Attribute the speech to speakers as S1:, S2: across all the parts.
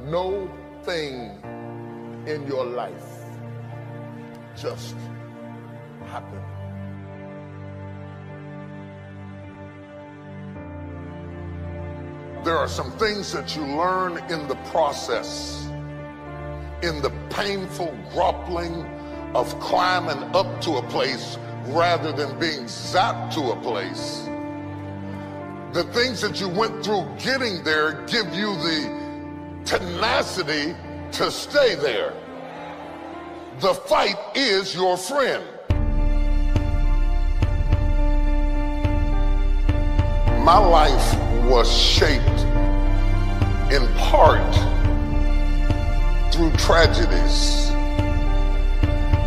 S1: no thing in your life just happen. There are some things that you learn in the process, in the painful grappling of climbing up to a place rather than being zapped to a place. The things that you went through getting there give you the tenacity to stay there. The fight is your friend. My life was shaped in part through tragedies.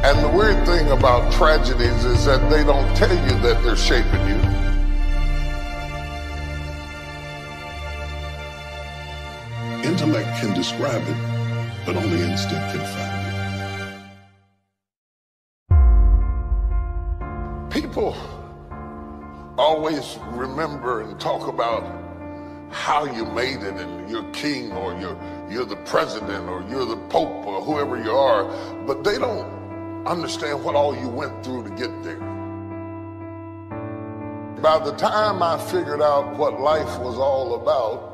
S1: And the weird thing about tragedies is that they don't tell you that they're shaping you.
S2: Intellect can describe it, but only instinct can find it.
S1: People always remember and talk about how you made it, and you're king, or you're the president, or you're the pope, or whoever you are, but they don't understand what all you went through to get there. By the time I figured out what life was all about,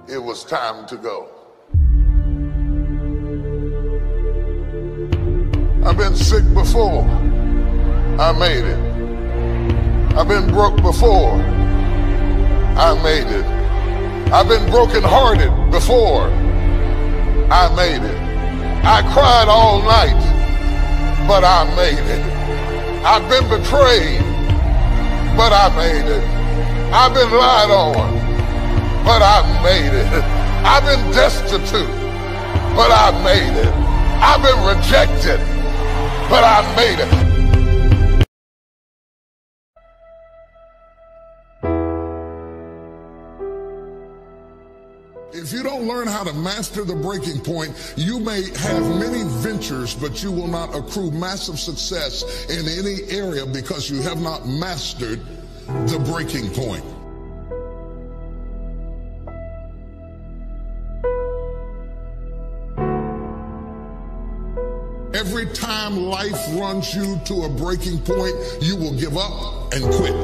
S1: it was time to go. I've been sick before. I made it. I've been broke before. I made it. I've been brokenhearted before. I made it. I cried all night, but I made it. I've been betrayed, but I made it. I've been lied on, but I made it. I've been destitute, but I made it. I've been rejected, but I made it.
S2: If you don't learn how to master the breaking point, you may have many ventures, but you will not accrue massive success in any area because you have not mastered the breaking point. Every time life runs you to a breaking point, you will give up and quit.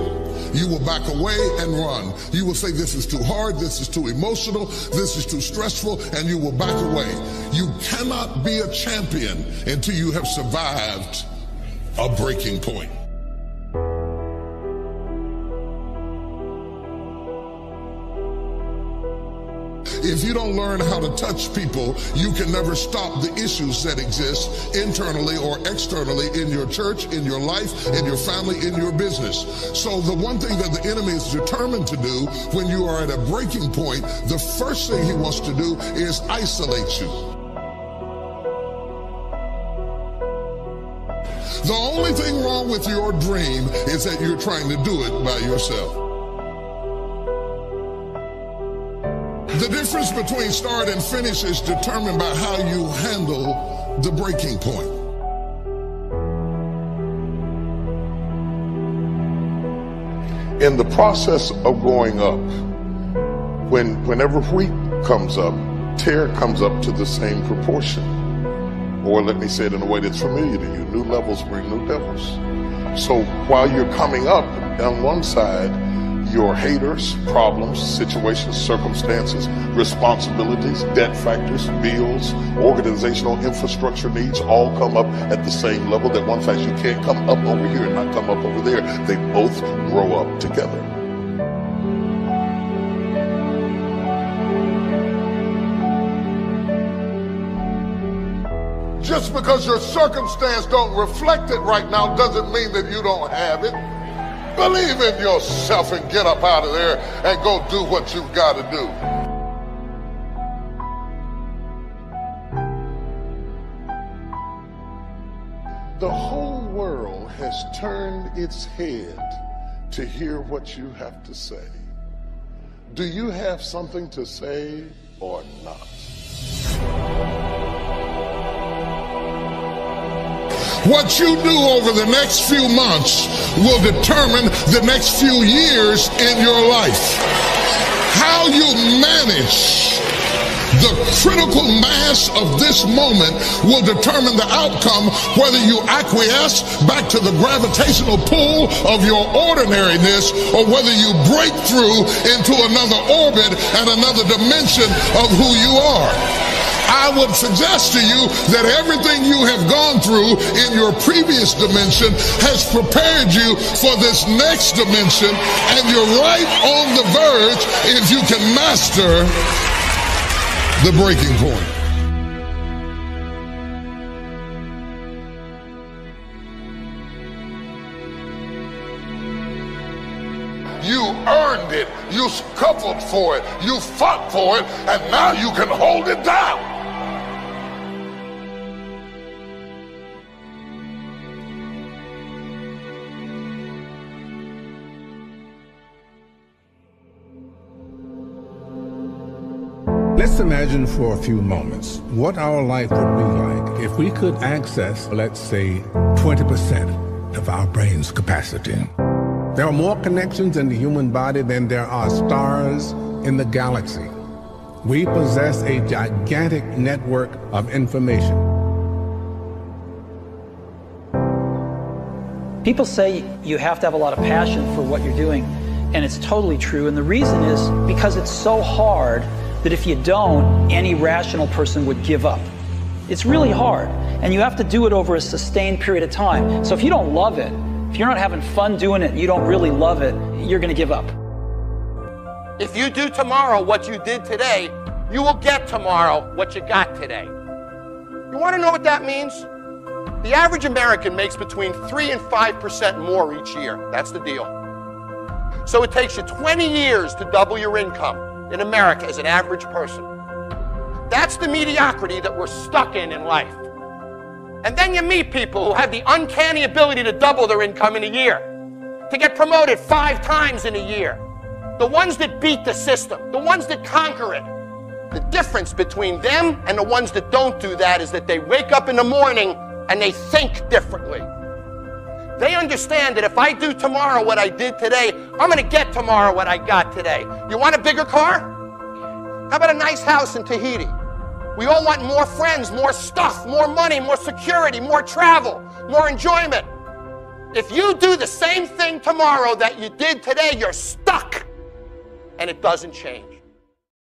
S2: You will back away and run. You will say, this is too hard, this is too emotional, this is too stressful, and you will back away. You cannot be a champion until you have survived a breaking point. If you don't learn how to touch people, you can never stop the issues that exist internally or externally in your church, in your life, in your family, in your business. So the one thing that the enemy is determined to do when you are at a breaking point, the first thing he wants to do is isolate you. The only thing wrong with your dream is that you're trying to do it by yourself. The difference between start and finish is determined by how you handle the breaking point.
S1: In the process of going up, whenever wheat comes up, tear comes up to the same proportion. Or let me say it in a way that's familiar to you, new levels bring new devils. So while you're coming up, on one side, your haters, problems, situations, circumstances, responsibilities, debt factors, bills, organizational infrastructure needs all come up at the same level. That one fact, you can't come up over here and not come up over there. They both grow up together. Just because your circumstance don't reflect it right now doesn't mean that you don't have it. Believe in yourself and get up out of there and go do what you've got to do. The whole world has turned its head to hear what you have to say. Do you have something to say or not?
S2: What you do over the next few months will determine the next few years in your life. How you manage The critical mass of this moment will determine the outcome, whether you acquiesce back to the gravitational pull of your ordinariness or whether you break through into another orbit and another dimension of who you are. I would suggest to you that everything you have gone through in your previous dimension has prepared you for this next dimension, and you're right on the verge if you can master the breaking point.
S1: You earned it, you scuffled for it, you fought for it, and now you can hold it down.
S3: Let's imagine for a few moments what our life would be like if we could access, let's say, 20% of our brain's capacity. There are more connections in the human body than there are stars in the galaxy. We possess a gigantic network of information.
S4: People say you have to have a lot of passion for what you're doing, and it's totally true. And the reason is because it's so hard that if you don't, any rational person would give up. It's really hard, and you have to do it over a sustained period of time. So if you don't love it, if you're not having fun doing it, you don't really love it, you're gonna give up.
S5: If you do tomorrow what you did today, you will get tomorrow what you got today. You wanna know what that means? The average American makes between 3 and 5% more each year. That's the deal. So it takes you 20 years to double your income in America as an average person. That's the mediocrity that we're stuck in life. And then you meet people who have the uncanny ability to double their income in a year, to get promoted 5 times in a year. The ones that beat the system, the ones that conquer it. The difference between them and the ones that don't do that is that they wake up in the morning and they think differently. They understand that if I do tomorrow what I did today, I'm gonna get tomorrow what I got today. You want a bigger car? How about a nice house in Tahiti? We all want more friends, more stuff, more money, more security, more travel, more enjoyment. If you do the same thing tomorrow that you did today, you're stuck, and it doesn't change.